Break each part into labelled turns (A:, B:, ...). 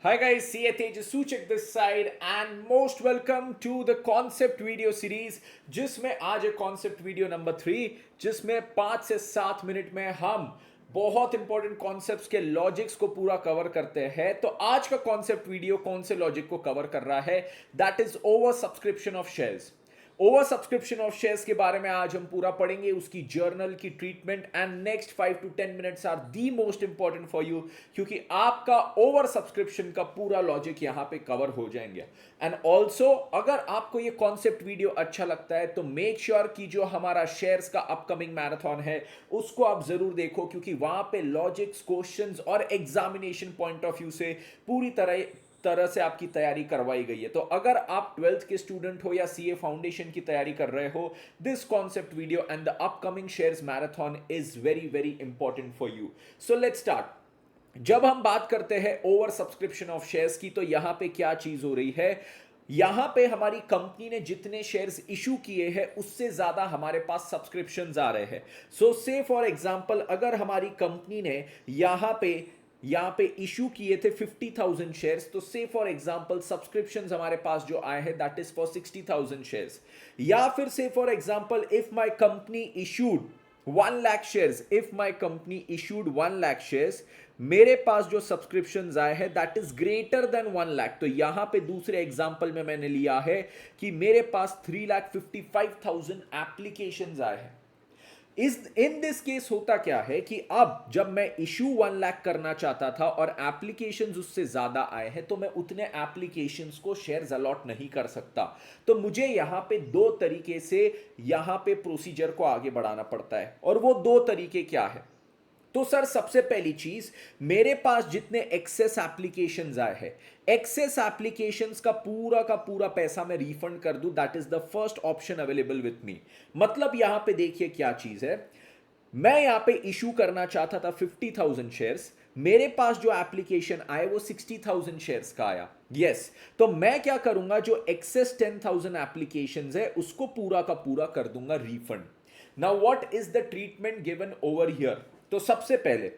A: Hi guys, CA Tejas Suchak this side and most welcome to the concept video series जिसमें आज है concept video number 3 जिसमें 5 से 7 minute में हम बहुत इंपॉर्टेंट कॉन्सेप्ट्स के लॉजिक्स को पूरा कवर करते हैं। तो आज का कॉन्सेप्ट वीडियो कौन से लॉजिक को कवर कर रहा है? That is over subscription of shares. Over subscription of shares के बारे में आज हम पूरा पढ़ेंगे, उसकी जर्नल की treatment and next 5 to 10 minutes are the most important for you, क्योंकि आपका ओवर सब्सक्रिप्शन का पूरा लॉजिक यहां पे कवर हो जाएंगे। एंड ऑल्सो अगर आपको ये कॉन्सेप्ट वीडियो अच्छा लगता है तो मेक श्योर कि जो हमारा शेयर्स का अपकमिंग मैराथन है उसको आप जरूर देखो, क्योंकि वहां पे लॉजिक्स, क्वेश्चंस और एग्जामिनेशन पॉइंट ऑफ व्यू से पूरी तरह से आपकी तैयारी करवाई गई है। तो अगर आप 12th के स्टूडेंट हो या सीए फाउंडेशन की तैयारी कर रहे हो, this concept video and the upcoming shares marathon is very very important for you. So let's start. जब हम बात करते हैं ओवर सब्सक्रिप्शन ऑफ शेयर्स की, तो यहां पे क्या चीज हो रही है? यहां पे हमारी कंपनी ने जितने शेयर्स इशू किए हैं उससे ज्यादा हमारे पास सब्सक्रिप्शंस आ रहे हैं। सो से फॉर एग्जांपल अगर हमारी कंपनी ने यहां पे इशू किए थे 50,000 शेयर्स, तो से फॉर एग्जांपल सब्सक्रिप्शंस हमारे पास जो आए हैं दैट इज फॉर 60,000 शेयर्स। या फिर से for example if my company issued 1 lakh shares, if my company issued 1 lakh shares, मेरे पास जो सब्सक्रिप्शंस आए हैं that is greater than 1 lakh. तो यहां पे दूसरे एग्जांपल में मैंने लिया है कि मेरे पास 3,55,000 एप्लीकेशंस आए हैं। इस इन दिस केस होता क्या है कि अब जब मैं इशू 1 लाख करना चाहता था और एप्लीकेशंस उससे ज्यादा आए हैं, तो मैं उतने एप्लीकेशंस को शेयर्स अलॉट नहीं कर सकता। तो मुझे यहां पे दो तरीके से यहां पे प्रोसीजर को आगे बढ़ाना पड़ता है, और वो दो तरीके क्या है? तो सर सबसे पहली चीज, मेरे पास जितने एक्सेस एप्लीकेशंस आए हैं, एक्सेस एप्लीकेशंस का पूरा पैसा मैं रिफंड कर दूं, that is the first option available with me. मतलब यहां पे देखिए क्या चीज है, मैं यहां पे इशू करना चाहता था 50,000 शेयर्स, मेरे पास जो एप्लीकेशन आए वो 60,000 शेयर्स का आया। यस, तो मैं क्या करूंगा, जो एक्सेस 10,000 एप्लीकेशंस है उसको पूरा का पूरा कर दूंगा refund. Now what is the treatment given over here? तो सबसे पहले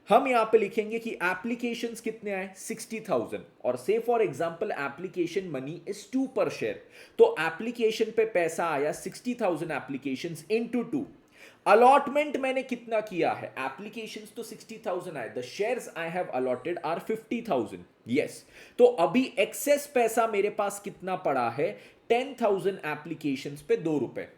A: हम यहां पे लिखेंगे कि एप्लीकेशंस कितने आए, 60,000, और से for example application money is 2 पर शेयर। तो एप्लीकेशन पे पैसा आया 60,000 एप्लीकेशंस इनटू 2। अलॉटमेंट मैंने कितना किया है? एप्लीकेशंस तो 60,000 आए, the shares I have allotted are 50,000। Yes, तो अभी एक्सेस पैसा मेरे पास कितना पड़ा है? 10,000 एप्लीकेशंस पे 2 रुपए।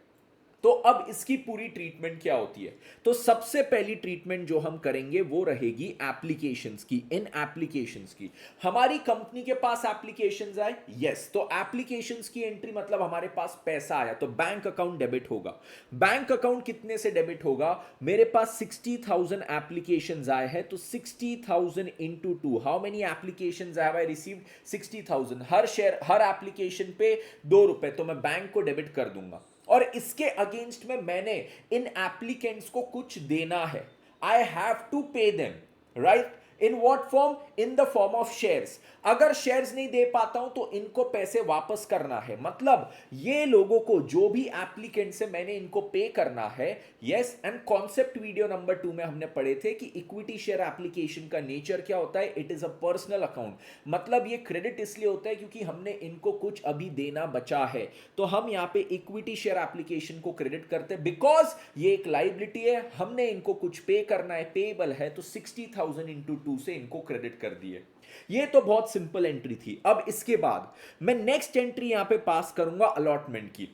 A: तो अब इसकी पूरी ट्रीटमेंट क्या होती है? तो सबसे पहली ट्रीटमेंट जो हम करेंगे वो रहेगी एप्लीकेशंस की। इन एप्लीकेशंस की हमारी कंपनी के पास एप्लीकेशंस आए, यस, तो एप्लीकेशंस की एंट्री मतलब हमारे पास पैसा आया, तो बैंक अकाउंट डेबिट होगा। बैंक अकाउंट कितने से डेबिट होगा? मेरे पास 60,000 एप्लीकेशंस आए हैं, तो 60,000 into 2, how many applications have I received? 60,000। Her share, her application पे 2 रुपए, तो मैं बैंक को डेबिट कर दूंगा। और इसके अगेंस्ट में मैंने इन एप्लीकेंट्स को कुछ देना है, I have to pay them, right? In what form? In the form of shares. अगर शेयर्स नहीं दे पाता हूं तो इनको पैसे वापस करना है। मतलब ये लोगों को, जो भी एप्लीकेंट से मैंने इनको पे करना है। Yes, and concept video number 2 में हमने पढ़े थे कि इक्विटी शेयर एप्लीकेशन का नेचर क्या होता है, it is a personal account. मतलब ये क्रेडिट इसलिए होता है क्योंकि हमने इनको कुछ अभी देना बचा है, तो हम यहां पे इक्विटी शेयर एप्लीकेशन को क्रेडिट करते हैं, बिकॉज ये एक लाइबिलिटी है, हमने इनको कुछ पे करना है, पेएबल है, तो 60,000 इंटू 2 से इनको क्रेडिट कर दिए। ये तो बहुत सिंपल एंट्री थी। अब इसके बाद मैं नेक्स्ट एंट्री यहां पे पास करूंगा अलॉटमेंट की।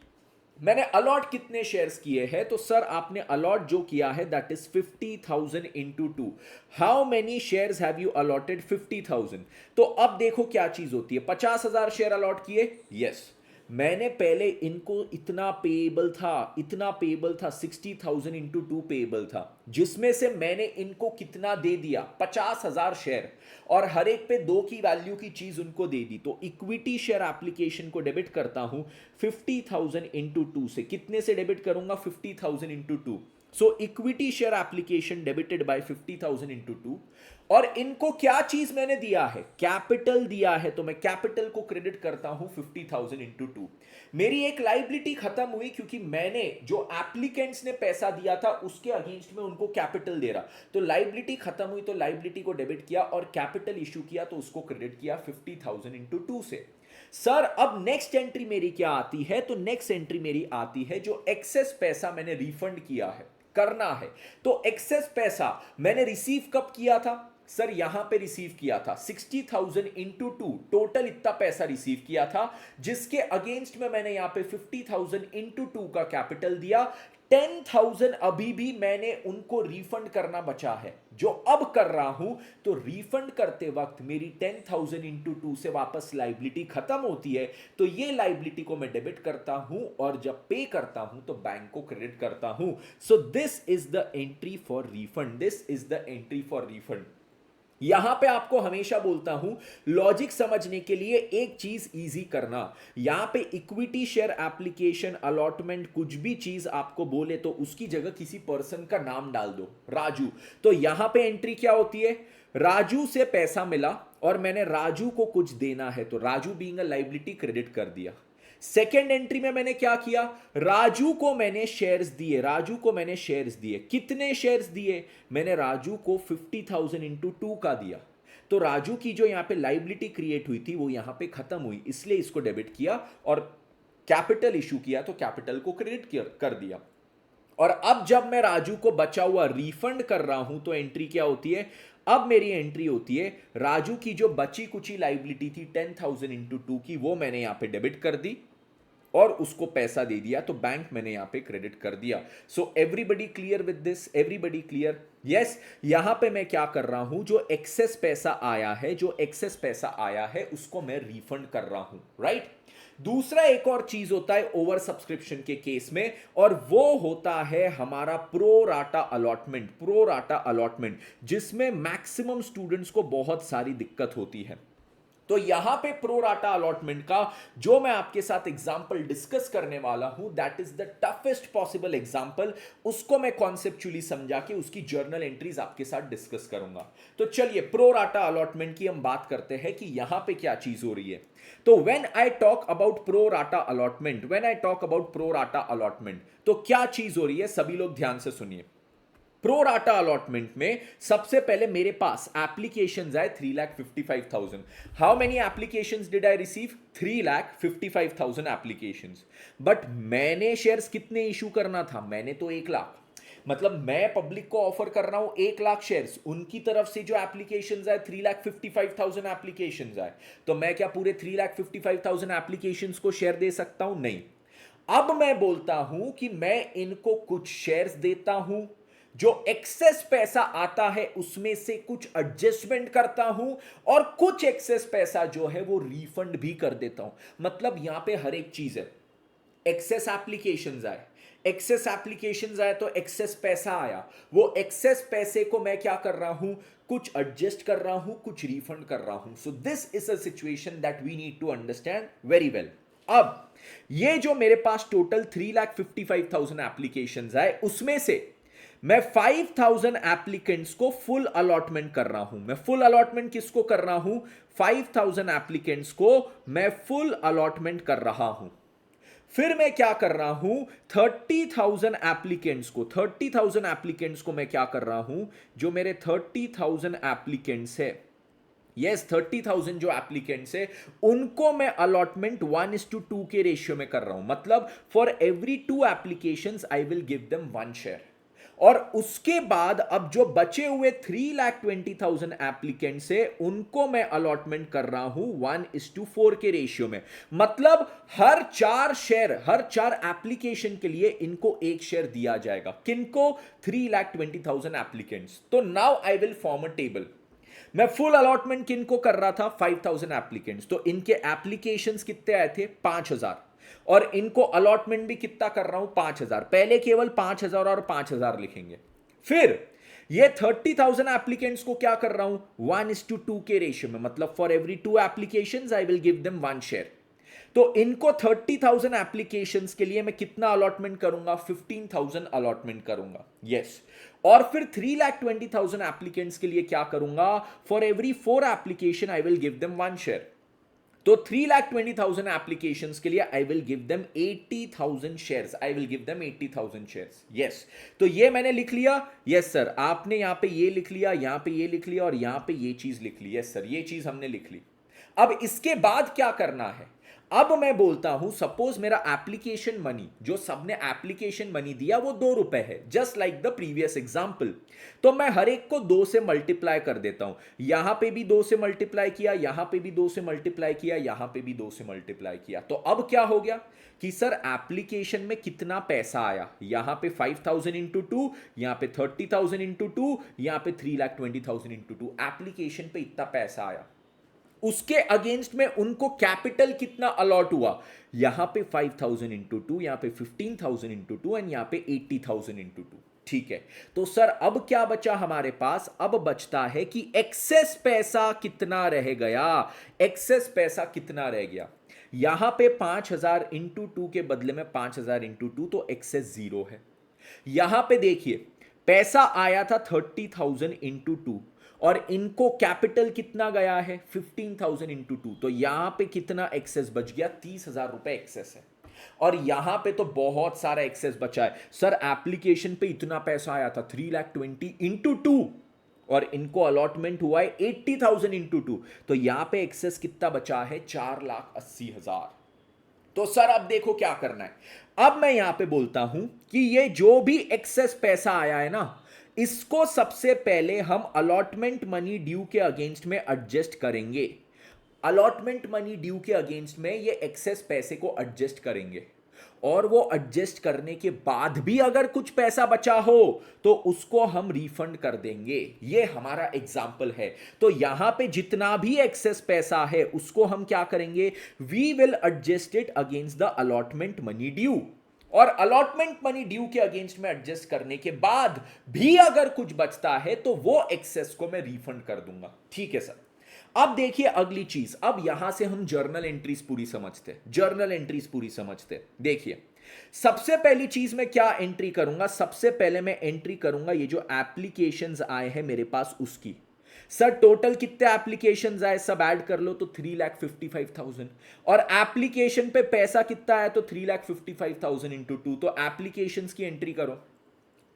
A: मैंने अलॉट कितने शेयर्स किए हैं? तो सर आपने अलॉट जो किया है that is 50,000 into 2। How many shares have you allotted? 50,000। तो अब देखो क्या चीज होती है, 50,000 शेयर अलॉट किए, यस, मैंने पहले इनको इतना पेबल था 60,000 इंटू 2 पेबल था, जिसमें से मैंने इनको कितना दे दिया? 50,000 शेयर, और हर एक पे 2 की वैल्यू की चीज उनको दे दी। तो इक्विटी शेयर एप्लीकेशन को डेबिट करता हूं 50,000 इंटू 2 से। कितने से डेबिट करूंगा? 50,000 इंटू 2। सो equity share application debited bye 50,000 into 2। और इनको क्या चीज मैंने दिया है, कैपिटल दिया है, तो मैं कैपिटल को क्रेडिट करता हूं 50,000 इंटू 2। मेरी एक लाइबिलिटी खत्म हुई क्योंकि मैंने जो एप्लीकेंट्स ने पैसा दिया था उसके अगेंस्ट में उनको कैपिटल दे रहा, तो लाइबिलिटी खत्म हुई, तो लाइबिलिटी को डेबिट किया और कैपिटल इशू किया, तो उसको क्रेडिट किया 50,000 इंटू 2 से। सर अब नेक्स्ट एंट्री मेरी क्या आती है, तो नेक्स्ट एंट्री मेरी आती है जो एक्सेस पैसा मैंने रिफंड किया है, करना है। तो एक्सेस पैसा मैंने रिसीव कब किया था, सर यहां पे रिसीव किया था 60,000 इंटू 2, टोटल इतना पैसा रिसीव किया था, जिसके अगेंस्ट में मैंने यहां पे 50,000 इंटू 2 का कैपिटल दिया। 10,000 अभी भी मैंने उनको रिफंड करना बचा है, जो अब कर रहा हूं। तो रिफंड करते वक्त मेरी 10,000 इंटू 2 से वापस लाइबिलिटी खत्म होती है, तो ये लाइबिलिटी को मैं डेबिट करता हूं और जब पे करता हूं तो बैंक को क्रेडिट करता हूं। So this is the entry for refund, this is the entry for refund. यहां पे आपको हमेशा बोलता हूं, लॉजिक समझने के लिए एक चीज इजी करना। यहां पे इक्विटी शेयर एप्लीकेशन, अलॉटमेंट, कुछ भी चीज आपको बोले तो उसकी जगह किसी पर्सन का नाम डाल दो, राजू। तो यहां पे एंट्री क्या होती है, राजू से पैसा मिला और मैंने राजू को कुछ देना है, तो Raju being a liability credit कर दिया। सेकेंड एंट्री में मैंने क्या किया, राजू को मैंने शेयर्स दिए, राजू को मैंने शेयर्स दिए। कितने शेयर्स दिए, मैंने राजू को 50,000 इंटू 2 का दिया। तो राजू की जो यहां पे लाइबिलिटी क्रिएट हुई थी वो यहां पे खत्म हुई, इसलिए इसको डेबिट किया और कैपिटल इशू किया, तो कैपिटल को क्रेडिट कर दिया। और अब जब मैं राजू को बचा हुआ रिफंड कर रहा हूं तो एंट्री क्या होती है, अब मेरी एंट्री होती है राजू की जो बची कुची लाइबिलिटी थी 10,000 इंटू 2 की, वो मैंने यहां पे डेबिट कर दी और उसको पैसा दे दिया, तो बैंक मैंने यहां पे क्रेडिट कर दिया। So everybody clear with this, everybody clear? Yes. यहां पे मैं क्या कर रहा हूं, जो एक्सेस पैसा आया है, जो एक्सेस पैसा आया है उसको मैं रिफंड कर रहा हूं, राइट? दूसरा एक और चीज होता है ओवर सब्सक्रिप्शन के केस में, और वो होता है हमारा pro rata allotment. Pro rata allotment जिसमें मैक्सिमम स्टूडेंट्स को बहुत सारी दिक्कत होती है। तो यहां पे प्रो राटा अलॉटमेंट का जो मैं आपके साथ एग्जांपल डिस्कस करने वाला हूं, that is the toughest possible example. उसको मैं कॉन्सेप्चुअली समझा के उसकी जर्नल एंट्रीज आपके साथ डिस्कस करूंगा। तो चलिए प्रो राटा अलॉटमेंट की हम बात करते हैं कि यहां पे क्या चीज हो रही है। तो when I talk about pro rata allotment, when I talk about pro rata allotment, तो क्या चीज हो रही है, सभी लोग ध्यान से सुनिए। प्रो राटा अलॉटमेंट में सबसे पहले मेरे पास एप्लीकेशंस आए 3,55,000। How many applications did I receive? 3,55,000 applications. But मैंने शेयर्स कितने इशू करना था? मैंने तो 1,00,000, मतलब मैं पब्लिक को ऑफर कर रहा हूं 1,00,000 शेयर्स। उनकी तरफ से जो एप्लीकेशंस आए 3,55,000 एप्लीकेशंस आए, तो मैं क्या पूरे 3,55,000 एप्लीकेशंस को शेयर दे सकता हूं? नहीं। अब मैं बोलता हूं कि मैं इनको कुछ शेयर्स देता हूं, जो एक्सेस पैसा आता है उसमें से कुछ एडजस्टमेंट करता हूं, और कुछ एक्सेस पैसा जो है वो रिफंड भी कर देता हूं। मतलब यहां पे हर एक चीज है। एक्सेस एप्लीकेशंस आए, एक्सेस एप्लीकेशंस आए तो एक्सेस पैसा आया, वो एक्सेस पैसे को मैं क्या कर रहा हूं, कुछ एडजस्ट कर रहा हूं, कुछ रिफंड कर रहा हूं। So this is a situation that we need to understand very well. अब ये जो मेरे पास टोटल 3,55,000 एप्लीकेशंस आए, उसमें से मैं 5,000 एप्लीकेंट्स को फुल अलॉटमेंट कर रहा हूं। मैं फुल अलॉटमेंट किसको कर रहा हूं? 5,000 एप्लीकेंट्स को मैं फुल अलॉटमेंट कर रहा हूं। फिर मैं क्या कर रहा हूं, 30,000 एप्लीकेंट्स को, 30,000 एप्लीकेंट्स को मैं क्या कर रहा हूं, जो मेरे 30,000 एप्लीकेंट्स है, यस 30,000 जो एप्लीकेंट्स है, उनको मैं अलॉटमेंट 1:2 के रेशियो में कर रहा हूं। मतलब for every 2 applications I will give them 1 share. और उसके बाद अब जो बचे हुए 3,20,000 एप्लीकेंट्स है, उनको मैं अलॉटमेंट कर रहा हूं 1:4 के रेशियो में। मतलब हर 4 शेयर, हर 4 एप्लीकेशन के लिए इनको 1 शेयर दिया जाएगा। किनको? 3,20,000 एप्लीकेंट्स। तो now I will form a table. मैं फुल अलॉटमेंट किनको कर रहा था? 5,000 एप्लीकेंट्स। तो इनके एप्लीकेशंस कितने आए थे? 5,000। और इनको अलॉटमेंट भी कितना कर रहा हूं? 5,000। पहले केवल 5,000 और 5,000 लिखेंगे। फिर ये 30,000 एप्लीकेंट्स को क्या कर रहा हूं? 1:2 के रेशियो में। मतलब for every 2 applications I will give them 1 share. तो इनको 30,000 एप्लीकेशंस के लिए मैं कितना अलॉटमेंट करूंगा? 15,000 अलॉटमेंट करूंगा। यस। और फिर 3,20,000 एप्लीकेंट्स के लिए क्या करूंगा? For every 4 application I will give them 1 share. तो 3,20,000 एप्लीकेशंस के लिए I will give them 80,000 shares. I will give them 80,000 shares. Yes. तो ये मैंने लिख लिया। Yes sir. आपने यहां पे ये लिख लिया, यहां पे ये लिख लिया और यहां पे ये चीज लिख ली। यस सर, ये चीज हमने लिख ली। अब इसके बाद क्या करना है? अब मैं बोलता हूं सपोज मेरा एप्लीकेशन मनी, जो सबने एप्लीकेशन मनी दिया वो 2 रुपए है, just like the previous example. तो मैं हर एक को 2 से मल्टीप्लाई कर देता हूं। यहां पे भी 2 से मल्टीप्लाई किया, यहां पे भी 2 से मल्टीप्लाई किया, यहां पे भी 2 से मल्टीप्लाई किया। तो अब क्या हो गया कि सर एप्लीकेशन में कितना पैसा आया? यहां पे 5,000 इंटू 2, यहां पे 30,000 इंटू 2, यहां पे 3,20,000 इंटू 2। एप्लीकेशन पे इतना पैसा आया। उसके अगेंस्ट में उनको कैपिटल कितना अलॉट हुआ? यहां पे 5,000 इंटू 2, यहां पे 15,000 इंटू 2 एंड यहां पे 80,000 इंटू 2। ठीक है। तो सर अब क्या बचा हमारे पास? अब बचता है कि एक्सेस पैसा कितना रह गया। एक्सेस पैसा कितना रह गया? यहां पे 5,000 इंटू 2 के बदले में 5,000 इंटू 2, तो एक्सेस 0 है। यहां पे देखिए पैसा आया था 30,000 इंटू 2 और इनको कैपिटल कितना गया है? 15,000 इंटू 2। तो यहां पे कितना एक्सेस बच गया? 30,000 रुपए एक्सेस है। और यहां पे तो बहुत सारा एक्सेस बचा है। सर एप्लीकेशन पे इतना पैसा आया था 3,20,000 इंटू 2 और इनको अलॉटमेंट हुआ है 80,000 इंटू 2। तो यहां पे एक्सेस कितना बचा है? 4,80,000। तो सर अब देखो क्या करना है। अब मैं यहां पे बोलता हूं कि ये जो भी एक्सेस पैसा आया है ना, इसको सबसे पहले हम अलॉटमेंट मनी ड्यू के अगेंस्ट में एडजस्ट करेंगे। अलॉटमेंट मनी ड्यू के अगेंस्ट में ये एक्सेस पैसे को एडजस्ट करेंगे और वो एडजस्ट करने के बाद भी अगर कुछ पैसा बचा हो तो उसको हम रिफंड कर देंगे। ये हमारा एग्जाम्पल है। तो यहां पे जितना भी एक्सेस पैसा है उसको हम क्या करेंगे? We will adjust it against the allotment money due. और अलॉटमेंट मनी ड्यू के अगेंस्ट में एडजस्ट करने के बाद भी अगर कुछ बचता है तो वो एक्सेस को मैं रिफंड कर दूंगा। ठीक है सर। अब देखिए अगली चीज। अब यहां से हम जर्नल एंट्रीज पूरी समझते हैं। जर्नल एंट्रीज पूरी समझते हैं। देखिए सबसे पहली चीज मैं क्या एंट्री करूंगा? सबसे पहले मैं एंट्री करूंगा ये जो एप्लीकेशंस आए हैं मेरे पास उसकी। सर टोटल कितने एप्लीकेशंस आए? सब ऐड कर लो तो 3,55,000। और एप्लीकेशन पे पैसा कितना आया? तो 3,55,000 इंटू 2। तो एप्लीकेशंस की एंट्री करो।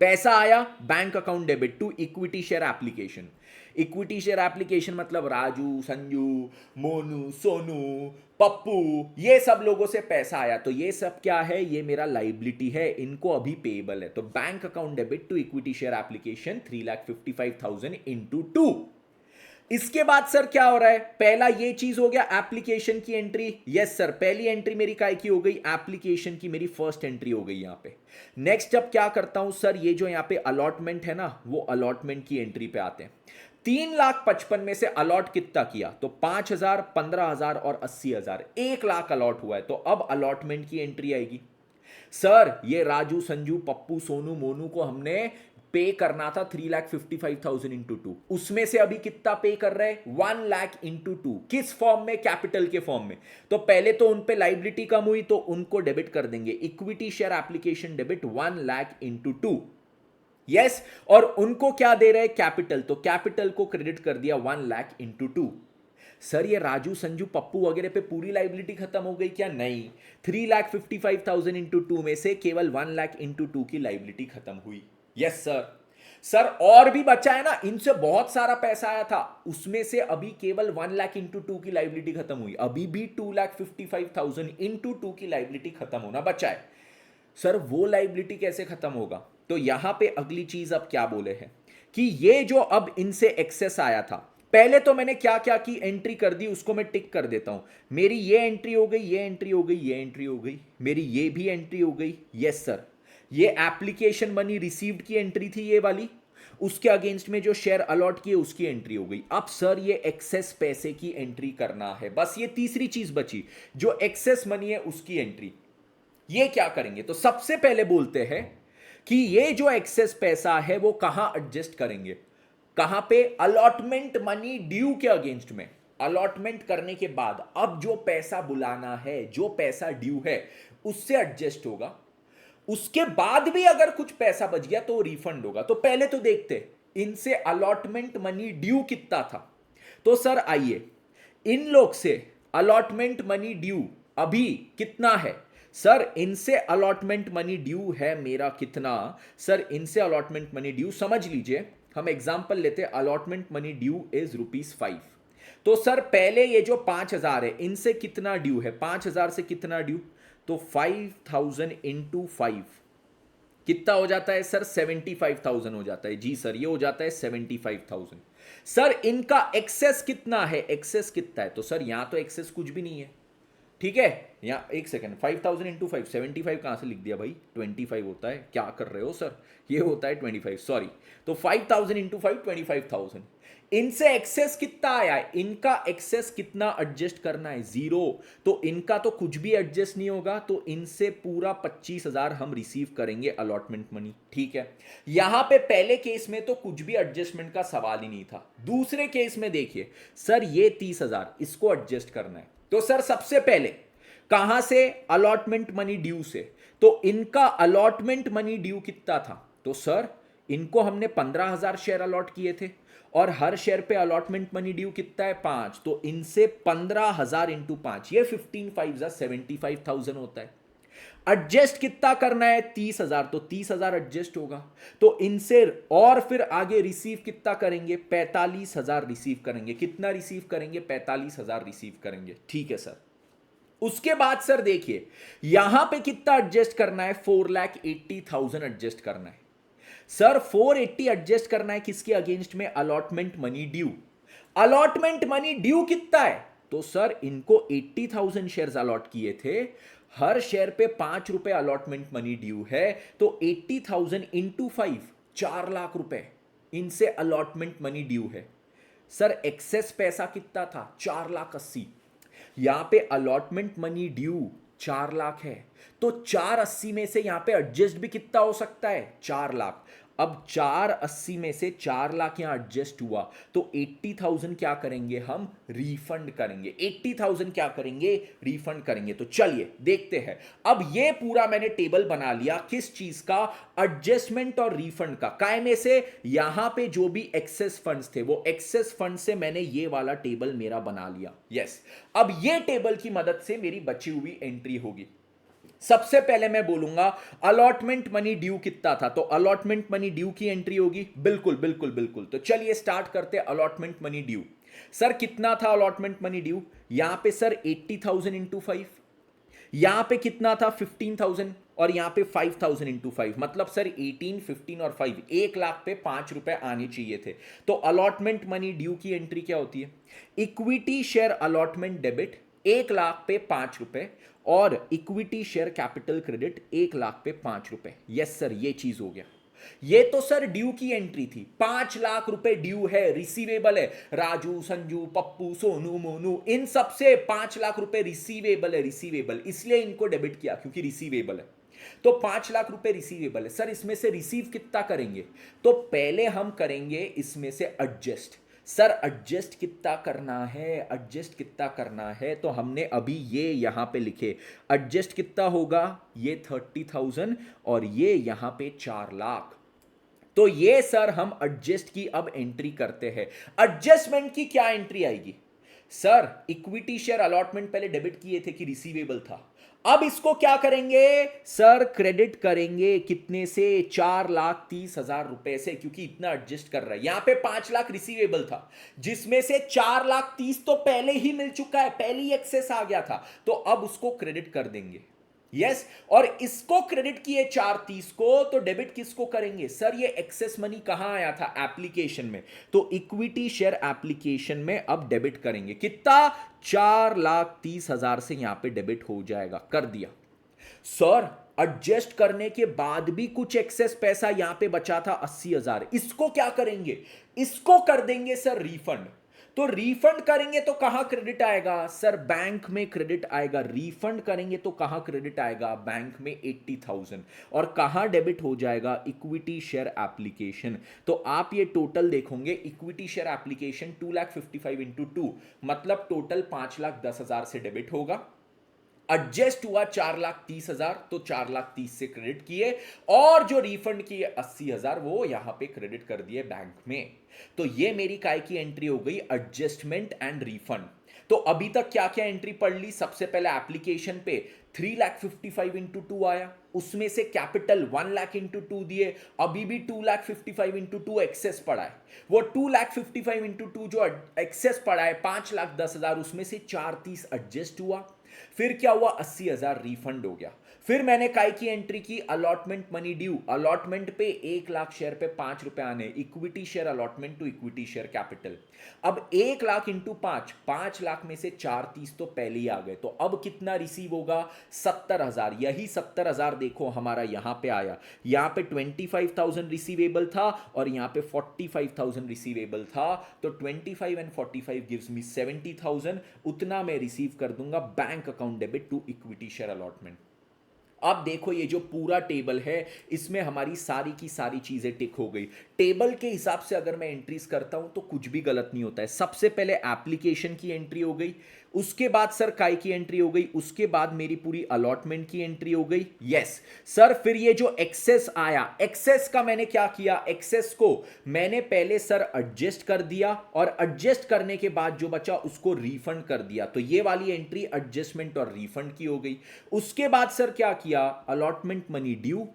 A: पैसा आया bank account debit to equity share application. Equity share application मतलब राजू, संजू, मोनू, सोनू, पप्पू, ये सब लोगों से पैसा आया। तो ये सब क्या है? ये मेरा लाइबिलिटी है, इनको अभी पेएबल है। तो bank account debit to equity share application 3,55,000 into 2। इसके बाद सर क्या हो रहा है? पहला ये चीज हो गया एप्लीकेशन की एंट्री। यस सर, पहली एंट्री मेरी काय की हो गई? एप्लीकेशन की मेरी फर्स्ट एंट्री हो गई यहां पे। नेक्स्ट अब क्या करता हूं सर? ये जो यहां पे अलॉटमेंट है ना, वो अलॉटमेंट की एंट्री पे आते हैं। 3,55,000 में से अलॉट कितना किया? तो 5,000, 15,000 और 80,000। 1,00,000 अलॉट हुआ है। तो अब अलॉटमेंट की एंट्री आएगी। सर ये राजू, संजू, पप्पू, सोनू, मोनू को हमने पे करना था 3,55,000 इंटू 2। उसमें से अभी कितना पे कर रहे हैं? 1,00,000 इंटू 2। किस फॉर्म में? कैपिटल के फॉर्म में। तो पहले तो उन पे लाइबिलिटी कम हुई तो उनको डेबिट कर देंगे। Equity share application debit 1,00,000 into 2। Yes. और उनको क्या दे रहे हैं? कैपिटल। तो कैपिटल को क्रेडिट कर दिया 1,00,000 इंटू 2। सर ये राजू, संजू, पप्पू वगैरह पे पूरी लाइबिलिटी खत्म हो गई क्या? नहीं। 3,55,000 इंटू 2 में से केवल 1,00,000 इंटू 2 की लाइबिलिटी खत्म हुई। Yes sir. सर और भी बचा है ना, इनसे बहुत सारा पैसा आया था, उसमें से अभी केवल 1,00,000 इंटू 2 की लाइबिलिटी खत्म हुई। अभी भी 2,55,000 इंटू 2 की लाइबिलिटी खत्म होना बचा है। सर वो लाइबिलिटी कैसे खत्म होगा? तो यहां पे अगली चीज अब क्या बोले हैं कि ये जो अब इनसे एक्सेस आया था, पहले तो मैंने क्या क्या की एंट्री कर दी उसको मैं टिक कर देता हूं। मेरी ये एंट्री हो गई, ये एंट्री हो गई, ये एंट्री हो गई, मेरी ये भी एंट्री हो गई। Yes sir. ये एप्लीकेशन मनी रिसीव्ड की एंट्री थी ये वाली, उसके अगेंस्ट में जो शेयर अलॉट किए उसकी एंट्री हो गई। अब सर ये एक्सेस पैसे की एंट्री करना है। बस ये तीसरी चीज बची, जो एक्सेस मनी है उसकी एंट्री। ये क्या करेंगे? तो सबसे पहले बोलते हैं कि ये जो एक्सेस पैसा है वो कहां एडजस्ट करेंगे? कहां पे? अलॉटमेंट मनी ड्यू के अगेंस्ट में। अलॉटमेंट करने के बाद अब जो पैसा बुलाना है, जो पैसा ड्यू है, उससे एडजस्ट होगा। उसके बाद भी अगर कुछ पैसा बच गया तो रिफंड होगा। तो पहले तो देखते इनसे अलॉटमेंट मनी ड्यू कितना था। तो सर आइए, इन लोग से अलॉटमेंट मनी ड्यू अभी कितना है। सर इनसे अलॉटमेंट मनी ड्यू है मेरा कितना। सर इनसे अलॉटमेंट मनी ड्यू, समझ लीजिए हम एग्जांपल लेते हैं, अलॉटमेंट मनी ड्यू इज ₹5। तो सर पहले ये जो 5,000 है, इनसे कितना ड्यू है, 5,000 से कितना ड्यू, तो 5,000 इंटू 5 कितना हो जाता है सर, 75,000 हो जाता है। जी सर, ये हो जाता है 75,000। सर इनका एक्सेस कितना है, एक्सेस कितना है, तो सर यहां तो एक्सेस कुछ भी नहीं है, ठीक है। यहाँ एक सेकंड, 5,000 इंटू 5, 75 कहां से लिख दिया भाई, 25 होता है, क्या कर रहे हो सर, ये होता है 25, सॉरी। तो 5,000 इंटू 5, 25,000। इनसे एक्सेस कितना आया है, इनका एक्सेस कितना एडजस्ट करना है, 0। तो इनका तो कुछ भी एडजस्ट नहीं होगा, तो इनसे पूरा 25,000 हम रिसीव करेंगे अलॉटमेंट मनी, ठीक है। यहां पे पहले केस में तो कुछ भी एडजस्टमेंट का सवाल ही नहीं था। दूसरे केस में देखिए सर, ये 30,000 इसको एडजस्ट करना है। तो सर सबसे पहले कहां से, अलॉटमेंट मनी ड्यू से। तो इनका अलॉटमेंट मनी ड्यू कितना था, तो सर इनको हमने 15,000 शेयर अलॉट किए थे और हर शेयर पे अलॉटमेंट मनी ड्यू कितना है, 5। तो इनसे 15,000 इंटू 5, ये 15 75,000 होता है। एडजस्ट कितना करना है, 30,000, तो 30,000 एडजस्ट होगा। तो इनसे और फिर आगे रिसीव कितना करेंगे, 45,000 रिसीव करेंगे। कितना रिसीव करेंगे, 45,000 रिसीव करेंगे, ठीक है सर। उसके बाद सर देखिए यहां पे कितना एडजस्ट करना है, 4,80,000 एडजस्ट करना है। सर 480 एडजस्ट करना है किसके अगेंस्ट में, allotment money due. Allotment money due कितना है, तो सर इनको 80,000 शेयर्स अलॉट किए थे, हर शेयर पे ₹5 अलॉटमेंट मनी ड्यू है। तो 80,000 इंटू 5, 4 लाख रुपए इनसे अलॉटमेंट मनी ड्यू है। सर एक्सेस पैसा कितना था, 4,80,000। यहां पे अलॉटमेंट मनी ड्यू 4 लाख है, तो 480 में से यहां पे एडजस्ट भी कितना हो सकता है, 4 लाख। अब 480 में से 4 लाख यहां एडजस्ट हुआ, तो 80,000 क्या करेंगे हम, रिफंड करेंगे। 80,000 क्या करेंगे, रिफंड करेंगे। तो चलिए देखते हैं। अब ये पूरा मैंने टेबल बना लिया, किस चीज का, एडजस्टमेंट और रिफंड का। काय में से, यहां पे जो भी एक्सेस फंड्स थे, वो एक्सेस फंड से मैंने ये वाला टेबल मेरा बना लिया। यस, अब ये टेबल की मदद से मेरी बची हुई एंट्री होगी। सबसे पहले मैं बोलूंगा अलॉटमेंट मनी ड्यू कितना था, तो अलॉटमेंट मनी ड्यू की एंट्री होगी, बिल्कुल बिल्कुल बिल्कुल। तो चलिए स्टार्ट करते हैं। अलॉटमेंट मनी ड्यू सर कितना था, अलॉटमेंट मनी ड्यू यहां पे सर 80,000 इंटू 5, यहां पे कितना था 15,000, और यहां पे 5,000 इंटू 5, मतलब सर 18, 15 और 5, 1 लाख पे ₹5 आने चाहिए थे। तो अलॉटमेंट मनी ड्यू की एंट्री क्या होती है, equity share allotment debit 1 lakh पे ₹5, और equity share capital credit 1 lakh पे ₹5। यस सर, ये चीज हो गया। ये तो सर ड्यू की एंट्री थी, 5 लाख रुपए ड्यू है, रिसीवेबल है। राजू, संजू, पप्पू, सोनू, मोनू, इन सब से 5 लाख रुपए रिसीवेबल है, रिसीवेबल, इसलिए इनको डेबिट किया क्योंकि रिसीवेबल है। तो 5 लाख रुपए रिसीवेबल है। सर इसमें से रिसीव कितना करेंगे, तो पहले हम करेंगे इसमें से एडजस्ट। सर एडजस्ट कितना करना है, एडजस्ट कितना करना है, तो हमने अभी ये यहां पे लिखे, एडजस्ट कितना होगा, ये 30,000 और ये यहां पे 4 लाख। तो ये सर हम एडजस्ट की अब एंट्री करते हैं। एडजस्टमेंट की क्या एंट्री आएगी, सर इक्विटी शेयर अलॉटमेंट पहले डेबिट किए थे कि रिसीवेबल था, अब इसको क्या करेंगे सर, क्रेडिट करेंगे कितने से, 4,30,000 से, क्योंकि इतना एडजस्ट कर रहा है। यहां पे 5 लाख रिसीवेबल था, जिसमें से 4,30,000 तो पहले ही मिल चुका है, पहले ही एक्सेस आ गया था, तो अब उसको क्रेडिट कर देंगे। यस, और इसको क्रेडिट किए 4,30,000 को, तो डेबिट किसको करेंगे, सर ये एक्सेस मनी कहां आया था, एप्लीकेशन में, तो इक्विटी शेयर एप्लीकेशन में अब डेबिट करेंगे। कितना, 4,30,000 से यहां पे डेबिट हो जाएगा, कर दिया। सर एडजस्ट करने के बाद भी कुछ एक्सेस पैसा यहां पे बचा था 80,000, इसको क्या करेंगे, इसको कर देंगे सर रिफंड। तो रिफंड करेंगे तो कहां क्रेडिट आएगा सर? बैंक में क्रेडिट आएगा। रिफंड करेंगे तो कहां क्रेडिट आएगा? बैंक में 80,000। और कहां डेबिट हो जाएगा? Equity share application. तो आप ये टोटल देखोगे, इक्विटी शेयर एप्लीकेशन 2,55,000 इंटू 2 मतलब टोटल 5,10,000 से डेबिट होगा। एडजस्ट हुआ 4,30,000, तो 4,30,000 से क्रेडिट किए, और जो रिफंड किए 80,000 वो यहां पे क्रेडिट कर दिए बैंक में। तो ये मेरी काय की एंट्री हो गई, एडजस्टमेंट एंड रिफंड। तो अभी तक क्या क्या एंट्री पढ़ ली? सबसे पहले एप्लीकेशन पे 3,55,000 इंटू 2 आया, उसमें से कैपिटल 1,00,000 इंटू 2 दिए, अभी भी 2,55,000 इंटू 2 एक्सेस पड़ा है। वो 2,55,000 इंटू 2 जो एक्सेस पड़ा है 5,10,000, उसमें से 4,30 एडजस्ट हुआ। फिर क्या हुआ? 80,000 रिफंड हो गया। फिर मैंने काय की एंट्री की, अलॉटमेंट मनी ड्यू। अलॉटमेंट पे 1,00,000 शेयर पे 5 रुपए आने, equity share allotment to equity share capital. अब 1,00,000 इंटू 5,00,000 में से 4,30 तो पहले ही आ गए, तो अब कितना रिसीव होगा? 70,000। यही 70,000 देखो हमारा यहां पे आया। यहां पे 25,000 रिसीवेबल था और यहां पे 45,000 रिसीवेबल था, तो 25 एंड 45 गिव्स मी 70,000। उतना मैं रिसीव कर दूंगा bank account debit to equity share allotment. अब देखो ये जो पूरा टेबल है इसमें हमारी सारी की सारी चीजें टिक हो गई। टेबल के हिसाब से अगर मैं एंट्रीज करता हूं तो कुछ भी गलत नहीं होता है। सबसे पहले एप्लीकेशन की एंट्री हो गई, उसके बाद सर काय की एंट्री हो गई, उसके बाद मेरी पूरी अलॉटमेंट की एंट्री हो गई। यस सर, फिर ये जो एक्सेस आया, एक्सेस का मैंने क्या किया? एक्सेस को मैंने पहले सर एडजस्ट कर दिया और एडजस्ट करने के बाद जो बचा उसको रिफंड कर दिया। तो ये वाली एंट्री एडजस्टमेंट और रिफंड की हो गई। उसके बाद सर क्या किया? Allotment money due.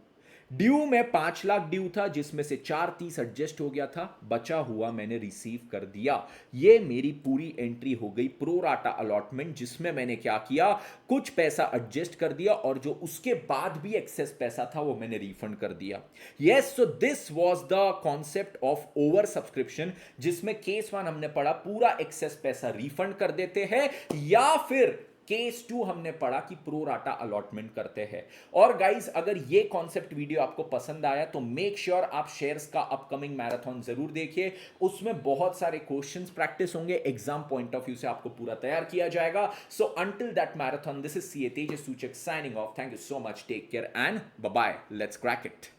A: ड्यू में 5,00,000 ड्यू था, जिसमें से 4,30 एडजस्ट हो गया था, बचा हुआ मैंने रिसीव कर दिया। ये मेरी पूरी एंट्री हो गई प्रो राटा अलॉटमेंट, जिसमें मैंने क्या किया? कुछ पैसा एडजस्ट कर दिया और जो उसके बाद भी एक्सेस पैसा था वो मैंने रिफंड कर दिया। Yes, so this was the concept of over subscription, जिसमें केस 1 हमने पढ़ा पूरा एक्सेस पैसा रिफंड कर देते हैं, या फिर केस 2 हमने पढ़ा कि प्रो राटा अलॉटमेंट करते हैं। और गाइस, अगर ये कॉन्सेप्ट वीडियो आपको पसंद आया तो मेक श्योर आप शेयर्स का अपकमिंग मैराथन जरूर देखिए। उसमें बहुत सारे क्वेश्चंस प्रैक्टिस होंगे, एग्जाम पॉइंट ऑफ व्यू से आपको पूरा तैयार किया जाएगा। So until that marathon, this is CA Tejas Suchak signing off. Thank you so much, take care and bye bye, let's crack it.